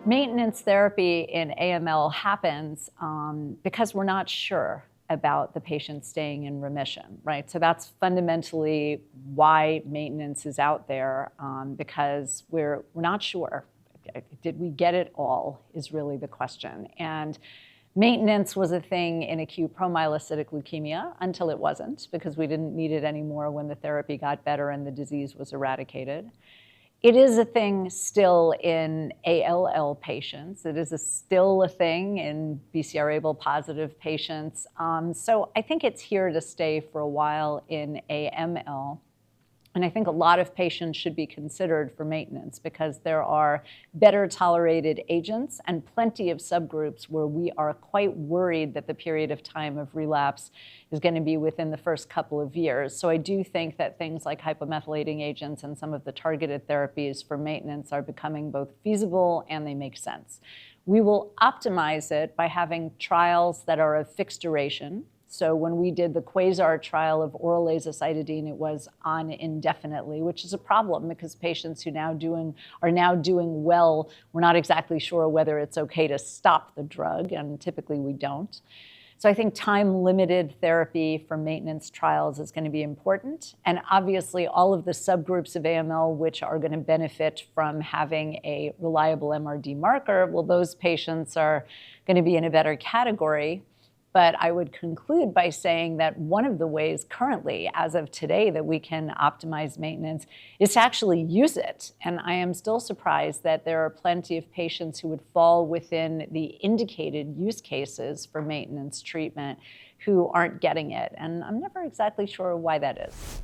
Maintenance therapy in AML happens because we're not sure about the patient staying in remission, right? So that's fundamentally why maintenance is out there, because we're not sure. Did we get it all is really the question. And maintenance was a thing in acute promyelocytic leukemia until it wasn't, because we didn't need it anymore when the therapy got better and the disease was eradicated. It is a thing still in ALL patients. It is still a thing in BCR-ABL positive patients. So I think it's here to stay for a while in AML. And I think a lot of patients should be considered for maintenance because there are better tolerated agents and plenty of subgroups where we are quite worried that the period of time of relapse is going to be within the first couple of years. So I do think that things like hypomethylating agents and some of the targeted therapies for maintenance are becoming both feasible and they make sense. We will optimize it by having trials that are of fixed duration. So when we did the Quasar trial of oral azacitidine, it was on indefinitely, which is a problem because patients who are now doing well, we're not exactly sure whether it's okay to stop the drug, and typically we don't. So I think time-limited therapy for maintenance trials is going to be important. And obviously, all of the subgroups of AML which are going to benefit from having a reliable MRD marker, well, those patients are going to be in a better category. But I would conclude by saying that one of the ways currently, as of today, that we can optimize maintenance is to actually use it. And I am still surprised that there are plenty of patients who would fall within the indicated use cases for maintenance treatment who aren't getting it. And I'm never exactly sure why that is.